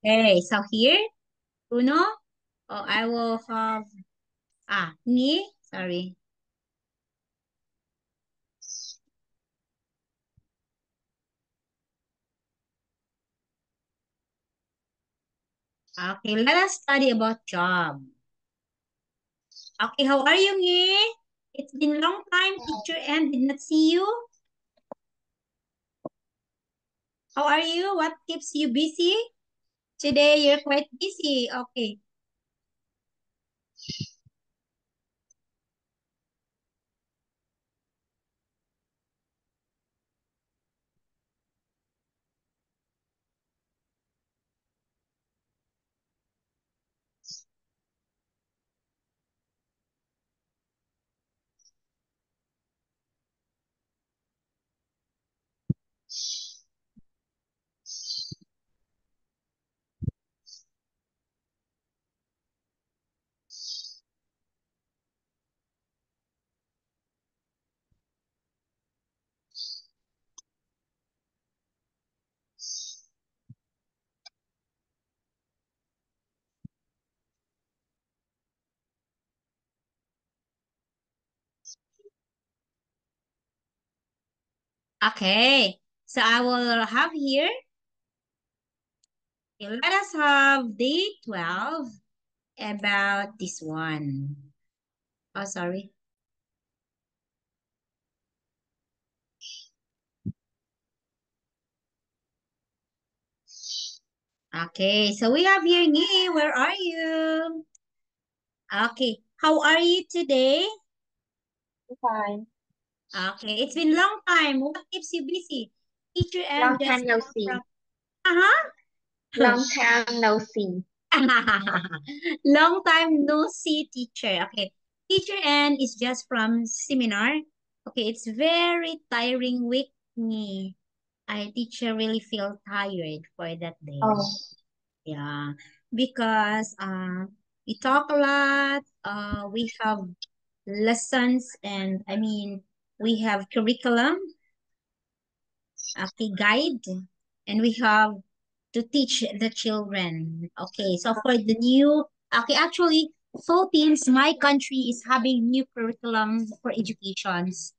Okay, so here, uno. Oh, I will have, ni, sorry. Okay, let us study about job. Okay, how are you, Ngi? It's been a long time, teacher and did not see you. How are you? What keeps you busy? Today, you're quite busy. Okay. Okay. So I will have here, okay, let us have day 12 about this one. Oh, sorry. Okay, so we have here, Ngi. Where are you? Okay, how are you today? Fine. Okay, it's been long time. What keeps you busy? Teacher Long and just time no come from, see. uh-huh. Long time no see. Long time no see, teacher. Okay, teacher and is just from seminar. Okay, it's very tiring week. Me, I teacher really feel tired for that day. Oh, Yeah, because we talk a lot. We have lessons, and I mean we have curriculum, okay, guide, and we have to teach the children. Okay, so for the new, okay, actually, Philippines, my country is having new curriculum for educations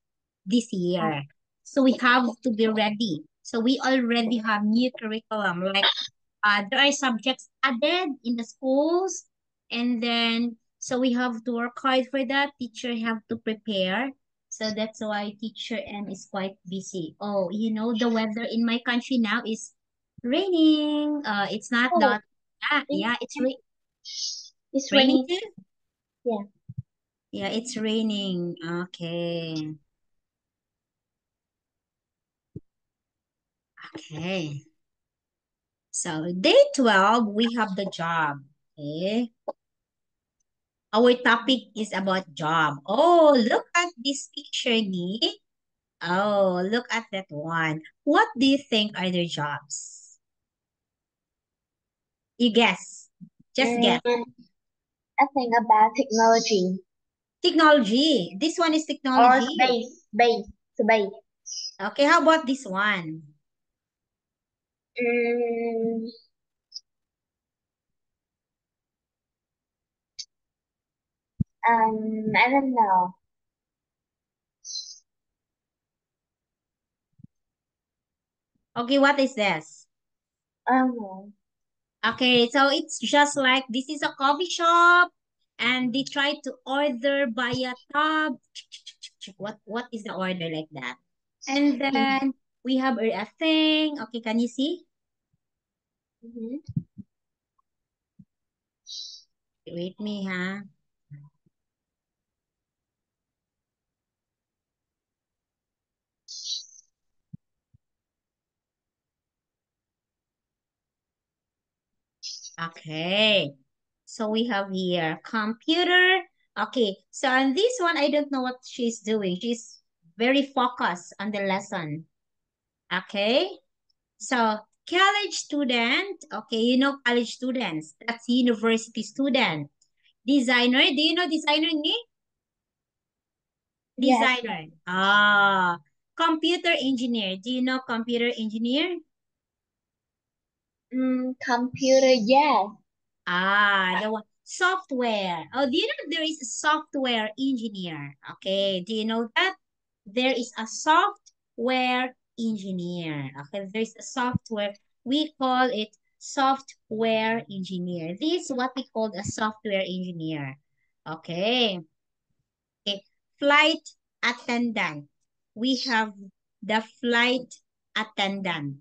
this oh, year. So we have to be ready. So we already have new curriculum, like there are subjects added in the schools, and then so we have to work hard for that. Teacher have to prepare. So that's why teacher and is quite busy. Oh, the weather in my country now is raining. It's not oh, that. Yeah, it, yeah, it's raining raining. too. Yeah. Yeah, it's raining. Okay, okay. So day 12, we have the job. Okay. Our topic is about job. Oh, look at this picture, Ni. Oh, look at that one. What do you think are their jobs? You guess. Just guess. Mm, I think about technology Technology. This one is or technology. space. Okay, how about this one? Mm, I don't know. Okay, what is this? I don't know. Okay, so it's just like this is a coffee shop and they try to order by a tab. What is the order like that? And then we have a thing. Okay, can you see? Mm-hmm. Wait me, ha. Okay. So we have here computer. Okay. So on this one, I don't know what she's doing. She's very focused on the lesson. Okay. So college student. Okay, college students. That's university student. Designer. Do you know designer ni? Yes. Designer. Ah. Computer engineer. Do you know computer engineer? Computer, yes. The one software. Oh, do you know there is a software engineer? Okay, do you know that? There is a software engineer. Okay, there's a software. We call it software engineer. This is what we call a software engineer. Okay. Okay. Flight attendant. We have the flight attendant.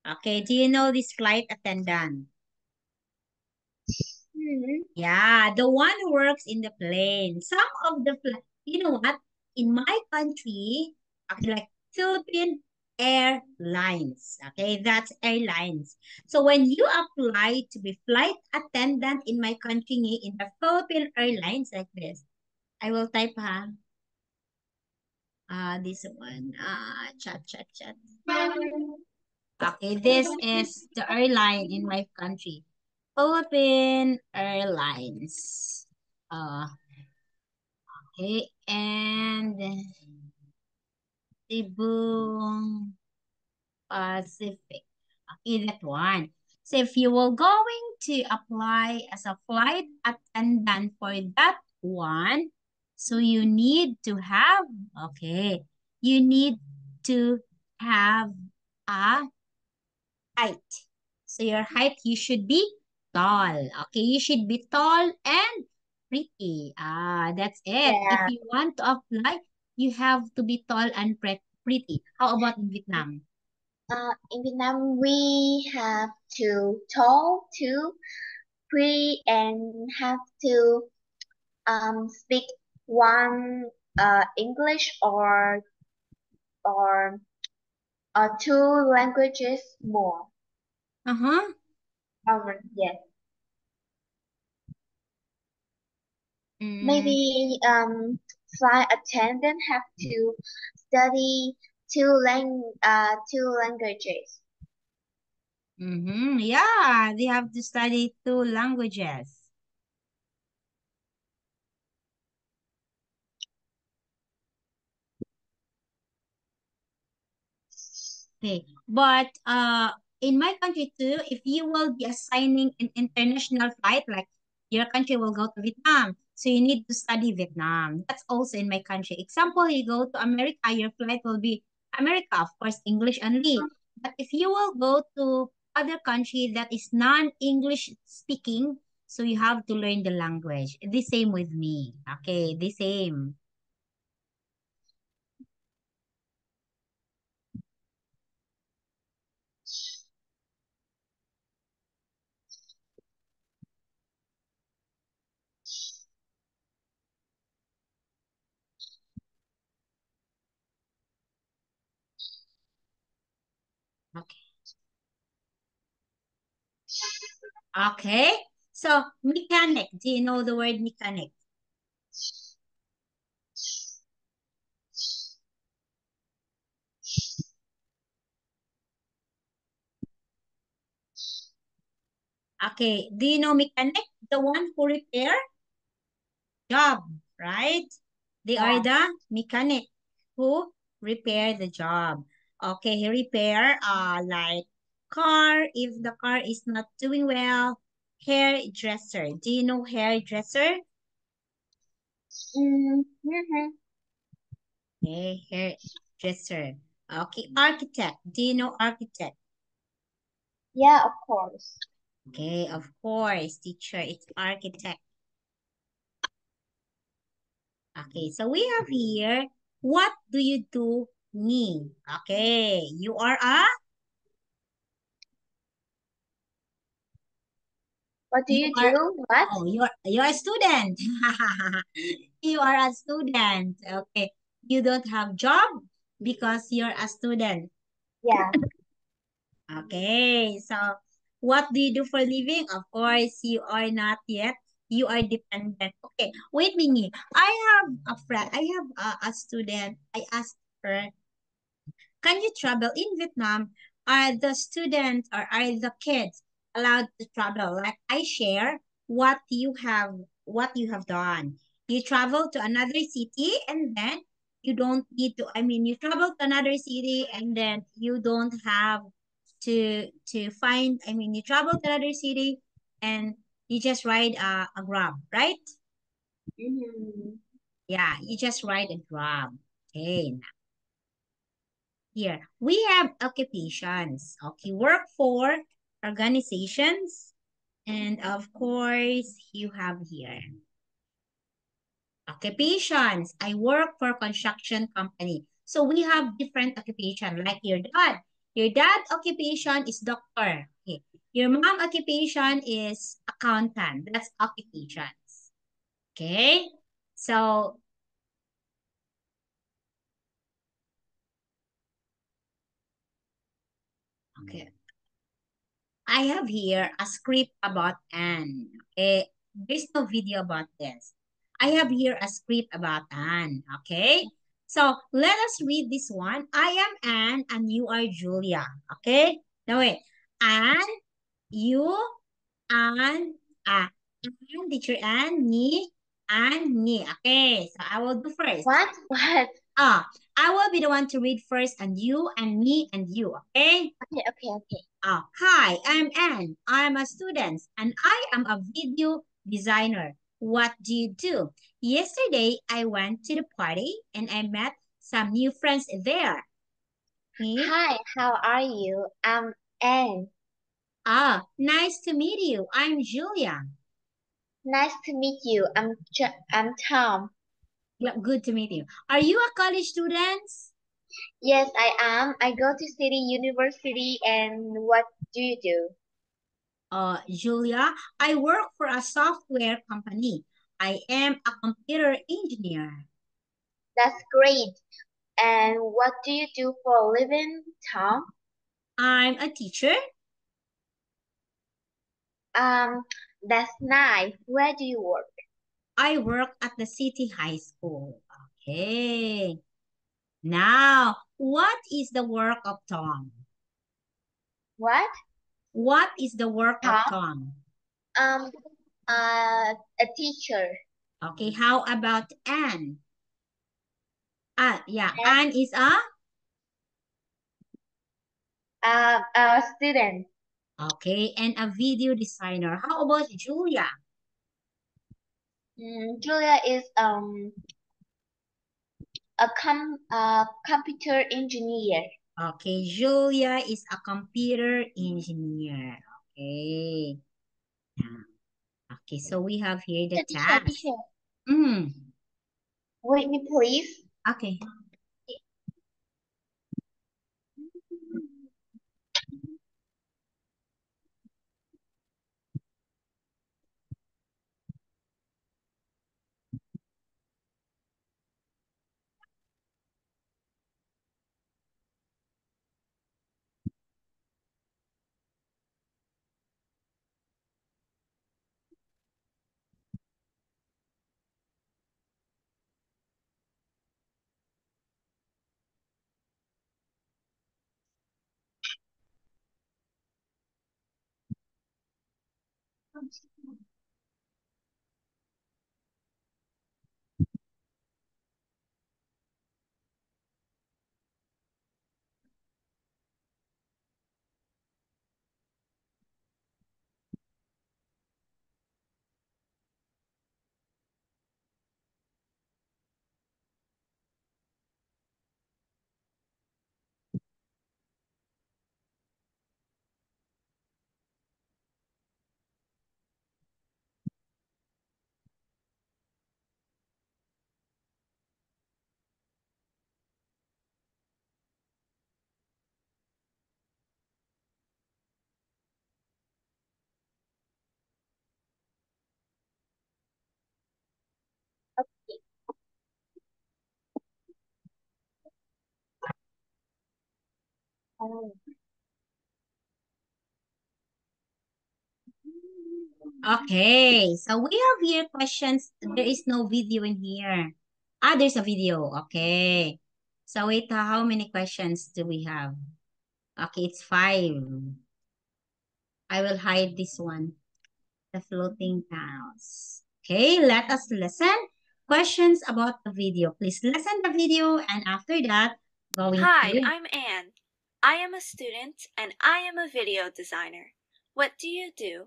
Okay, do you know this flight attendant? Hmm. Yeah, the one who works in the plane. Some of the, you know what? In my country, okay, like Philippine Airlines, okay, that's airlines. So when you apply to be flight attendant in my country, in the Philippine Airlines, like this, I will type this one, chat. Okay, this is the airline in my country, Philippine Airlines. Okay, and Cebu Pacific. Okay, that one. So if you were going to apply as a flight attendant for that one, so you need to have, okay, you need to have a height. So your height, you should be tall. Okay, you should be tall and pretty. That's it. If Yeah. you want to apply, you have to be tall and pretty. How about in Vietnam? In Vietnam, we have to talk to pretty and have to speak one English or two languages more. Uh-huh. Yes. Mm, Maybe flight attendant have to study two languages. mm-hmm. Yeah, they have to study two languages. Okay. But in my country too, if you will be assigning an international flight, like your country will go to Vietnam, so you need to study Vietnam. That's also in my country. Example, you go to America, your flight will be America, of course, English only. But if you will go to other country that is non-English speaking, so you have to learn the language. The same with me. Okay, the same. Okay. Okay. So mechanic. Do you know the word mechanic? Okay. Do you know mechanic? The one who repair job, right? They are Yeah. the mechanic who repair the job. Okay, he repair like car if the car is not doing well. Hairdresser. Do you know hairdresser? Mm-hmm. Okay, hairdresser. Okay, architect. Do you know architect? Yeah, of course. Okay, of course, teacher. It's architect. Okay, so we have here, what do you do me? Okay, you are a, What do you you are, do? What? oh, you're a student. You are a student. Okay, you don't have job because you're a student. Yeah. Okay, so what do you do for living? Of course, you are not yet. You are dependent. Okay, wait a minute. I have a friend. I have a student. I asked her, can you travel in Vietnam? Are the students or are the kids allowed to travel? Like I share what you have done. You travel to another city and then you don't need to, I mean, you travel to another city and then you don't have to find, I mean, you travel to another city and you just ride a Grab, right? Mm-hmm. Yeah, you just ride a Grab. Okay, now here we have occupations. Okay, work for organizations. And of course, you have here occupations. I work for construction company. So we have different occupation like your dad. Your dad occupation is doctor. Okay. Your mom occupation is accountant. That's occupations. Okay. So, okay. I have here a script about Anne. Okay. There's no video about this. I have here a script about Anne. Okay. So let us read this one. I am Anne and you are Julia. Okay. Now wait. Anne, you, Anne, Anne, teacher Anne, me, and me. Okay. So I will do first. What? What? Ah, I will be the one to read first and you and me and you. Okay. Okay, okay, okay. Hi, I'm Anne. I'm a student and I am a video designer. What do you do? Yesterday, I went to the party and I met some new friends there. Hmm? Hi, how are you? I'm Anne. Nice to meet you. I'm Julia. Nice to meet you. I'm Tom. Yeah, good to meet you. Are you a college student? Yes, I am. I go to City University, and what do you do? Julia, I work for a software company. I am a computer engineer. That's great. And what do you do for a living, Tom? I'm a teacher. Um, that's nice. Where do you work? I work at the city high school. Okay. Now, what is the work of Tom? What? What is the work of Tom? Tom? Um, a teacher. Okay, how about Anne? Yeah, And Anne is a, a student. okay, and a video designer. How about Julia? Julia is a computer engineer. Okay, Julia is a computer engineer. Okay. Okay, so we have here the Teacher, task. teacher. Mm, Wait me, please. okay. Oh, Okay, so we have here questions. There is no video in here. There's a video. Okay. So wait, how many questions do we have? Okay, it's 5. I will hide this one. The floating tiles. Okay, let us listen. Questions about the video. Please listen the video and after that, going Hi, to... I'm Anne. I am a student and I am a video designer. What do you do?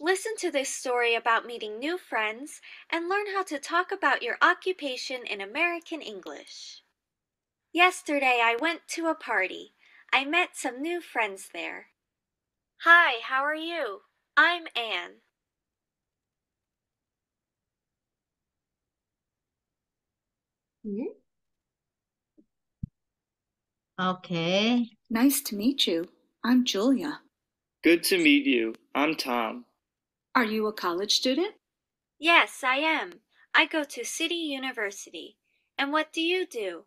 Listen to this story about meeting new friends and learn how to talk about your occupation in American English. Yesterday I went to a party. I met some new friends there. Hi, how are you? I'm Anne. Okay. Nice to meet you. I'm Julia. Good to meet you. I'm Tom. Are you a college student? Yes, I am. I go to City University. And what do you do?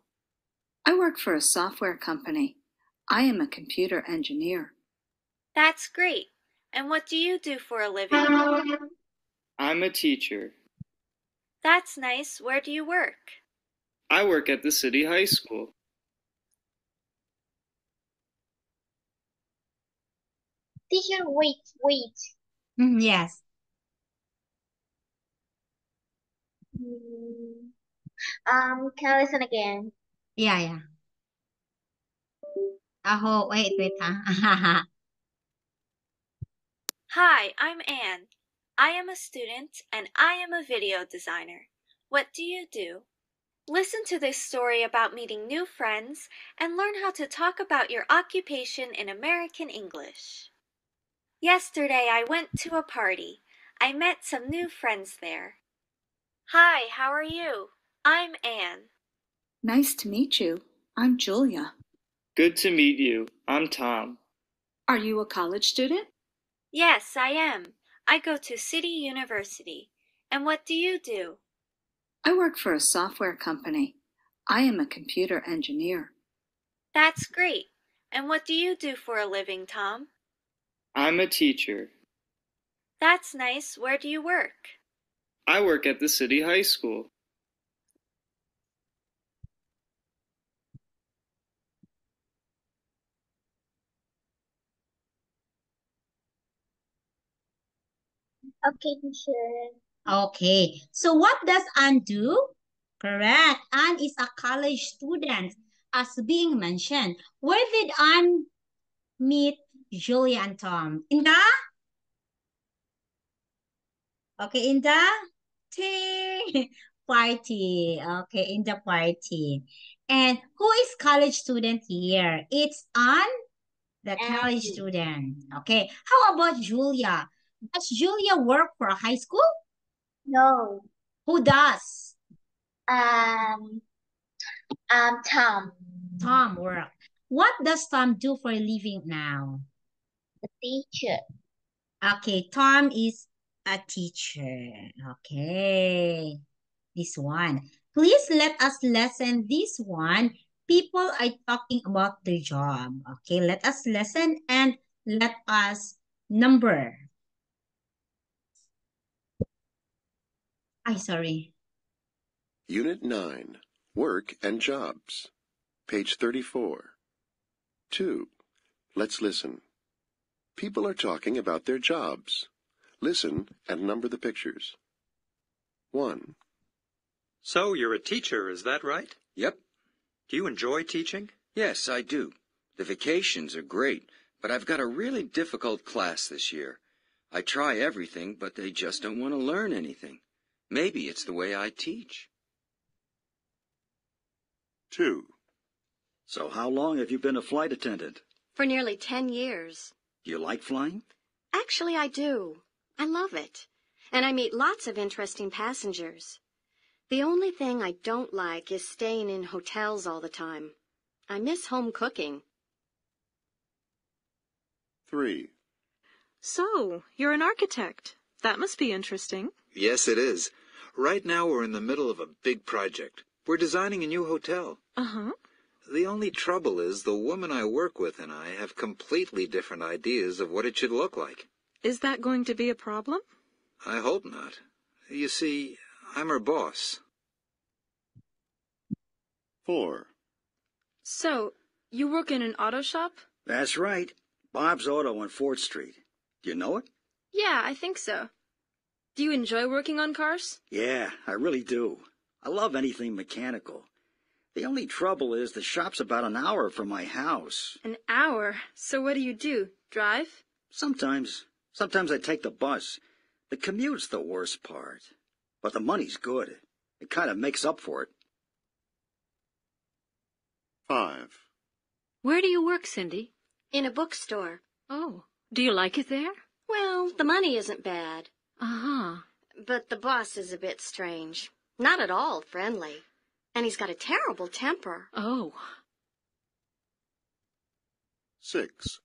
I work for a software company. I am a computer engineer. That's great. And what do you do for a living? I'm a teacher. That's nice. Where do you work? I work at the city high school. Teacher, wait. Yes. Can I listen again? Yeah. Oh, wait. Huh? Hi, I'm Anne. I am a student and I am a video designer. What do you do? Listen to this story about meeting new friends and learn how to talk about your occupation in American English. Yesterday I went to a party. I met some new friends there. Hi, how are you? I'm Anne. Nice to meet you. I'm Julia. Good to meet you. I'm Tom. Are you a college student? Yes, I am. I go to City University. And what do you do? I work for a software company. I am a computer engineer. That's great. And what do you do for a living, Tom? I'm a teacher. That's nice. Where do you work? I work at the city high school. Okay, teacher. Okay. So what does Anne do? Correct. Anne is a college student, as being mentioned. Where did Anne meet Julia and Tom? In the? Okay, in the tea party. Okay, in the party. And who is college student here? It's Anne, the And college student. Okay. How about Julia? Does Julia work for a high school? no. Who does? Um, Tom, Tom work. What does Tom do for a living now? the teacher. Okay, Tom is a teacher. Okay, this one. Please let us listen this one. People are talking about the job. Okay, let us listen and let us number. Sorry. Unit 9, Work and Jobs. Page 34. 2. Let's listen. People are talking about their jobs. Listen and number the pictures. 1. So you're a teacher, is that right? Yep. Do you enjoy teaching? Yes, I do. The vacations are great, but I've got a really difficult class this year. I try everything, but they just don't want to learn anything. Maybe it's the way I teach. 2. So how long have you been a flight attendant? For nearly 10 years. Do you like flying? Actually, I do. I love it. And I meet lots of interesting passengers. The only thing I don't like is staying in hotels all the time. I miss home cooking. 3. So, you're an architect. That must be interesting. Yes, it is. Right now we're in the middle of a big project. We're designing a new hotel. Uh-huh. The only trouble is the woman I work with and I have completely different ideas of what it should look like. Is that going to be a problem? I hope not. You see, I'm her boss. 4. So, you work in an auto shop? That's right. Bob's Auto on 4th Street. Do you know it? Yeah, I think so. Do you enjoy working on cars? Yeah, I really do. I love anything mechanical. The only trouble is the shop's about an hour from my house. An hour? So what do? Drive? Sometimes. Sometimes I take the bus. The commute's the worst part. But the money's good. It kind of makes up for it. 5. Where do you work, Cindy? In a bookstore. Oh, do you like it there? Well, the money isn't bad. Uh-huh. But the boss is a bit strange. Not at all friendly. And he's got a terrible temper. Oh. 6.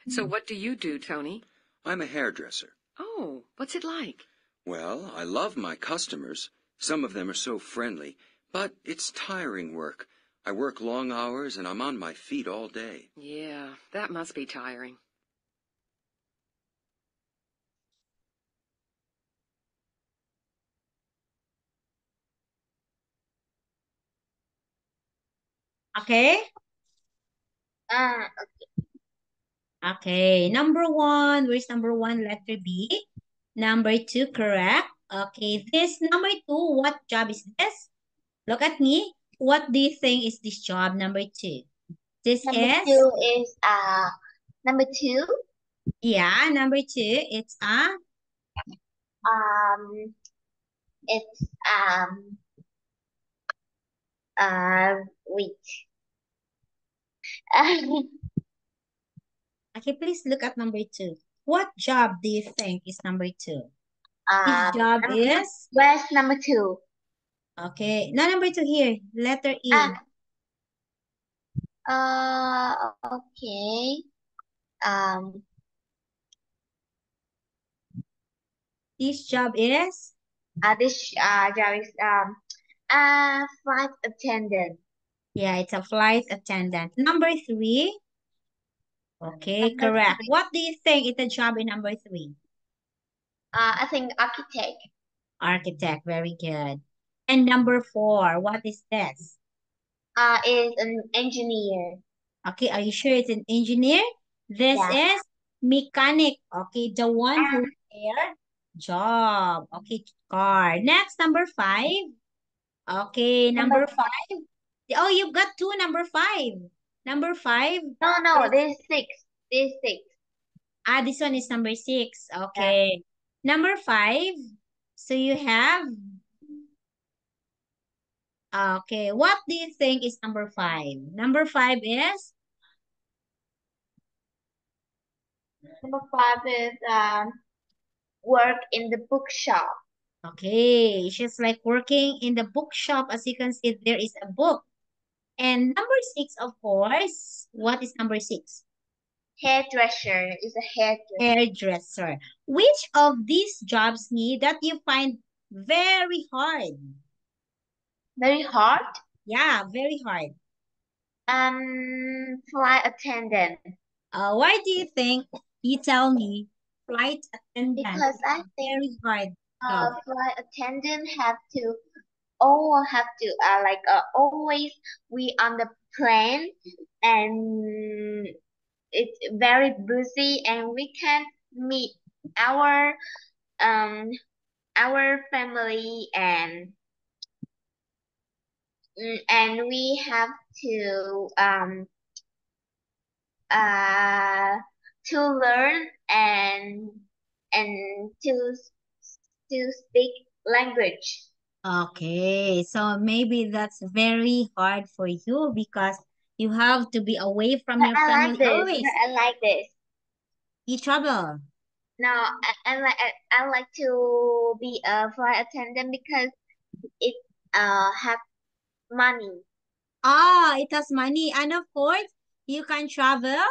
So what do you do, Tony? I'm a hairdresser. Oh, what's it like? Well, I love my customers. Some of them are so friendly, but it's tiring work. I work long hours and I'm on my feet all day. Yeah, that must be tiring. Okay? Okay. Okay, number 1, where's number 1? Letter B. Number 2, correct. Okay, this number 2, what job is this? Look at me. What do you think is this job, number 2? This Number is? 2 is number 2. Yeah, number 2, it's It's wait. Okay, please look at number 2. What job do you think is number 2? This job Number, is? where's number 2? Okay, now number 2 here, letter E. Okay. This job is? This job is flight attendant. Yeah, it's a flight attendant. Number 3. Okay, correct. What do you think is the job in number 3? I think architect. Architect, very good. And number 4, what is this? Is an engineer. Okay, are you sure it's an engineer? This is mechanic. Okay, the one who repair job. Okay, car. Next, number 5. Okay, number 5. Oh, you've got 2, number 5. Number 5. No, this is 6. This is 6. This one is number 6. Okay. Number 5. So you have. Okay, what do you think is number 5? Number 5 is? Number 5 is work in the bookshop. Okay, she's like working in the bookshop. As you can see, there is a book. And number 6, of course. What is number 6? Hairdresser is a hairdresser. Hairdresser. Which of these jobs that you find very hard? Very hard? Yeah, very hard. Flight attendant. Why do you think? You tell me. Flight attendant. Because I think very hard. Flight attendant have to always we on the plane, and it's very busy and we can't meet our family, and we have to learn and to speak language. Okay, so maybe that's very hard for you because you have to be away from your family always. I like this. You trouble. No, I like to be a flight attendant because it have money. It has money, and of course you can travel.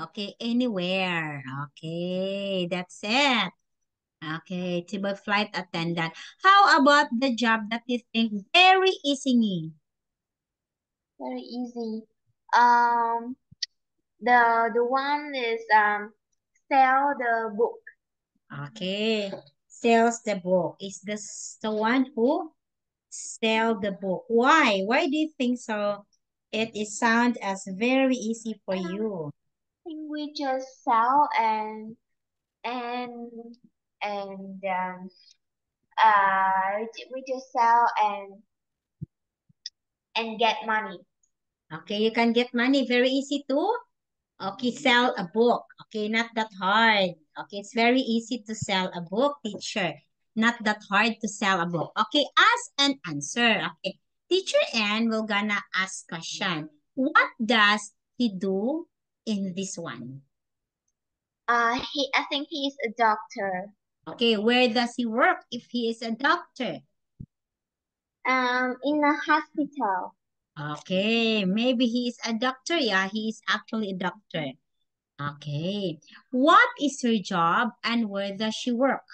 Okay, anywhere. Okay, that's it. Okay, to be flight attendant. How about the job that you think very easy? Very easy. The one is sell the book. Okay, sells the book. Is this the one who sell the book? Why? Why do you think so? It is sound as very easy for you. I think we just sell and we just sell and get money. Okay, you can get money. Very easy to, okay, sell a book. Okay, not that hard. Okay, it's very easy to sell a book, teacher. Not that hard to sell a book. Okay, ask and answer. Okay, teacher Ann will gonna ask question. What does he do in this one? I think he is a doctor. Okay, where does he work if he is a doctor? In a hospital. Okay, maybe he is a doctor. Yeah, he is actually a doctor. Okay. What is her job and where does she work?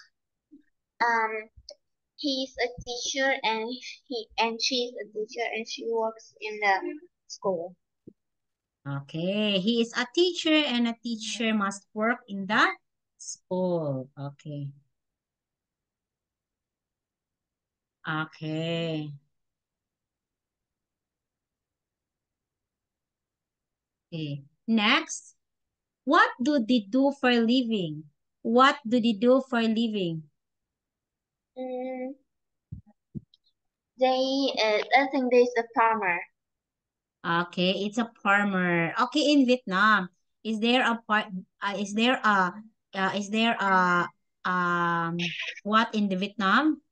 He's a teacher and she's a teacher and she works in the school. Okay, he is a teacher and a teacher must work in the school. Okay. Okay. Okay. Next, what do they do for a living? What do they do for a living? I think there's a farmer. Okay, it's a farmer. Okay, in Vietnam, is there a part? Is there a what in the Vietnam?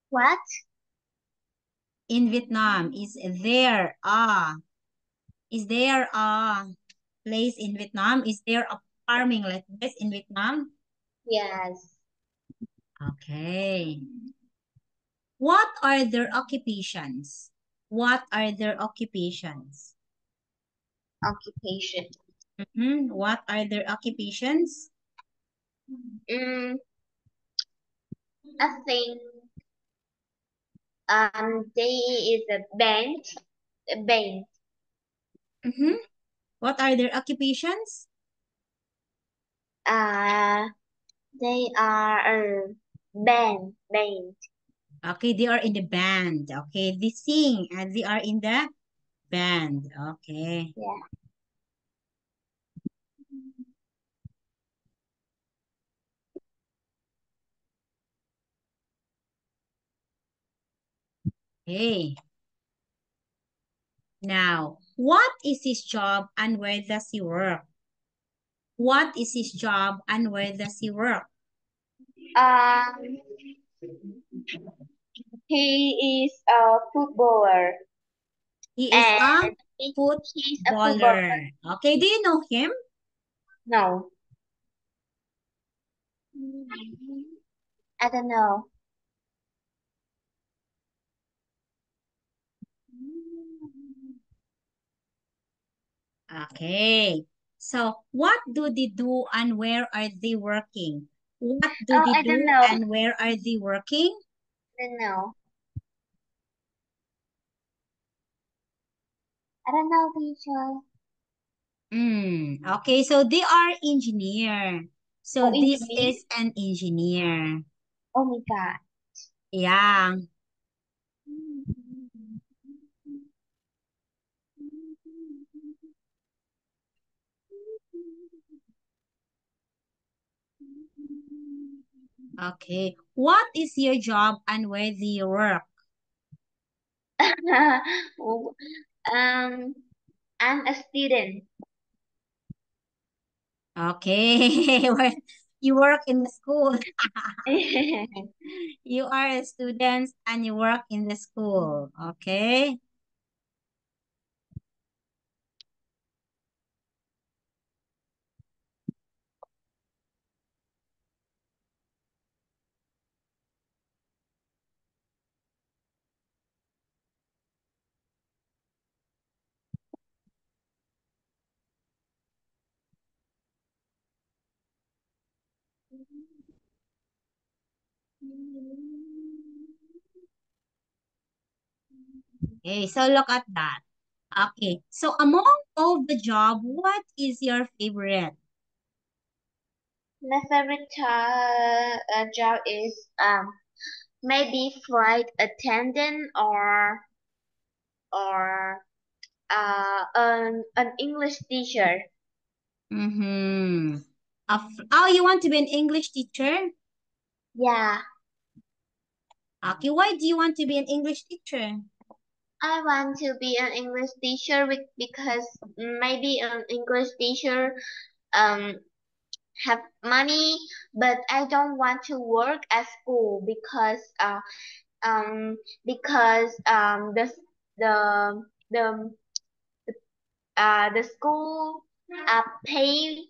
What? In Vietnam, is there a place in Vietnam? Is there a farming like this in Vietnam? Yes. Okay. What are their occupations? What are their occupations? Occupation. What are their occupations? I think they is a band. What are their occupations? They are a band. Okay, they are in the band. Okay, they sing and they are in the band. Okay. Yeah. Okay. Now, what is his job and where does he work? What is his job and where does he work? He is a footballer. He is a footballer. Okay, do you know him? No. I don't know. Okay. So, what do they do and where are they working? What do they I do don't know. and where are they working? I don't know. I don't know, teacher. Okay, so they are engineer. So this engineer? is an engineer. Oh my God. Yeah. Okay. What is your job and where do you work? I'm a student. Okay. You work in the school. You are a student and you work in the school. Okay. Okay, so look at that. Okay, so among all the job, what is your favorite? My favorite job is maybe flight attendant or an English teacher. Oh, you want to be an English teacher? Yeah. Okay, why do you want to be an English teacher? I want to be an English teacher because maybe an English teacher um have money, but I don't want to work at school because the the the school pay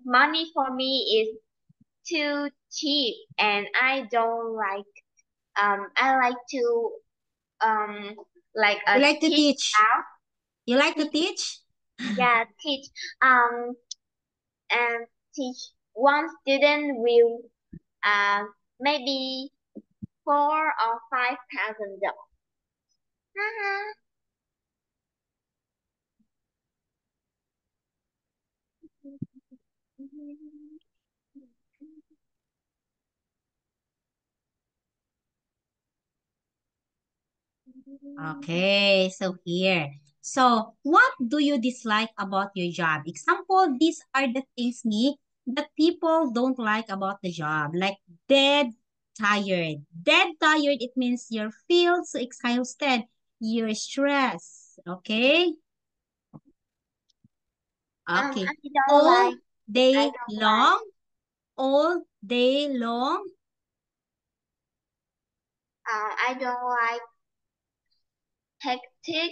money for me is too cheap, and I don't like I like to um You like to teach teach? out. You like to teach? Yeah, teach and teach one student will maybe $4,000 or $5,000. Okay, so here. So, what do you dislike about your job? Example, these are the things that people don't like about the job. Like dead tired. Dead tired, it means you feel so exhausted. You're stressed. Okay? Okay. I don't All like day long. All day long. I don't like hectic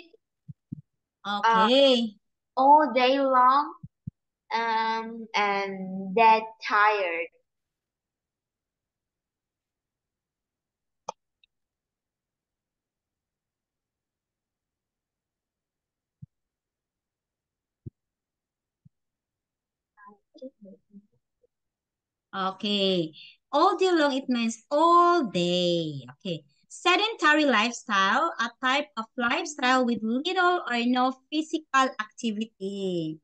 Okay. all day long and dead tired. Okay. All day long, it means all day. Okay. Sedentary lifestyle, a type of lifestyle with little or no physical activity.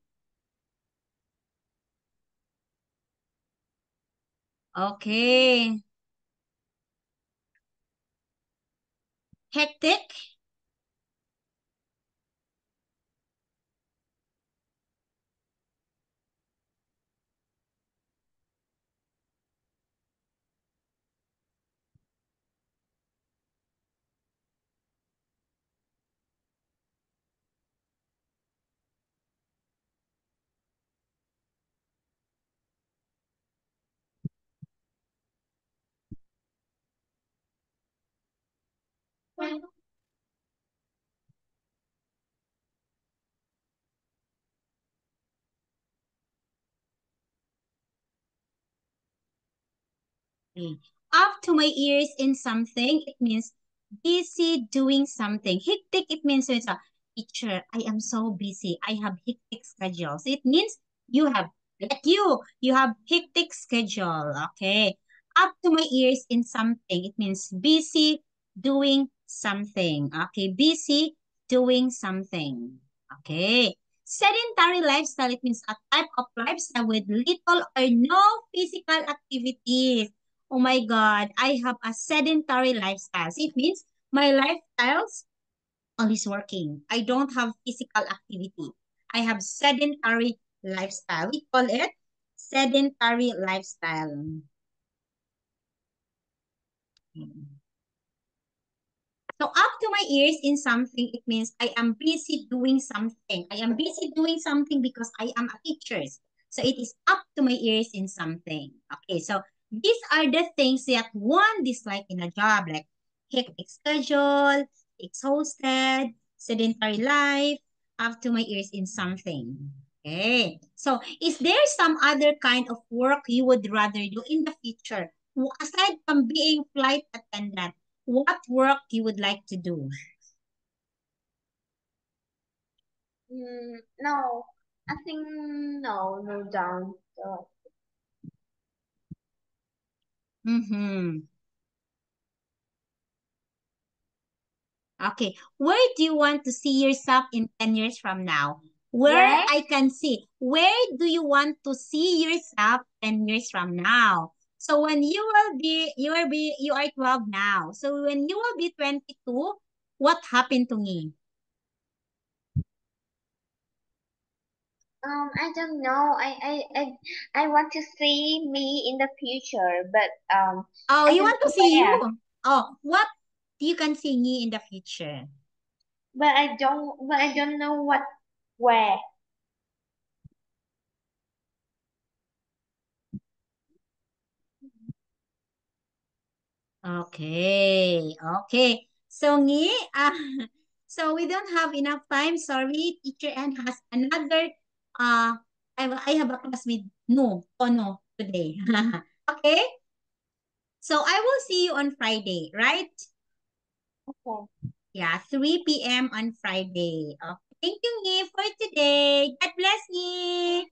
Okay. Hectic. Okay. Up to my ears in something, it means busy doing something. Hectic, it means so it's a teacher. I am so busy. I have hectic schedules. It means you have, like you have hectic schedule. Okay. Up to my ears in something, it means busy doing something. Okay. Busy doing something. Okay. Sedentary lifestyle, it means a type of lifestyle with little or no physical activities. Oh my God, I have a sedentary lifestyle. It means my lifestyle's always working. I don't have physical activity. I have sedentary lifestyle. We call it sedentary lifestyle. So up to my ears in something, it means I am busy doing something. I am busy doing something because I am a teacher. So it is up to my ears in something. Okay, so these are the things that one dislike in a job, like hectic schedule, exhausted, sedentary life, up to my ears in something. Okay, so is there some other kind of work you would rather do in the future? Aside from being flight attendant, what work you would like to do? No, I think no, don't. Mm-hmm. Okay. Where do you want to see yourself in 10 years from now? Where Where? I can see. Where do you want to see yourself 10 years from now? So when you are 12 now. So when you will be 22, what happened to me? I don't know. I want to see me in the future, but Oh, I you don't want to know see where. you. Oh, what you can see me in the future? But I don't know where. Okay. Okay. So, Ngi, so we don't have enough time. Sorry, Teacher Ann has another, I have a class with Tono today. Okay? So I will see you on Friday, right? Okay. Yeah, 3 p.m. on Friday. Okay. Thank you, Ngi, for today. God bless, Ngi.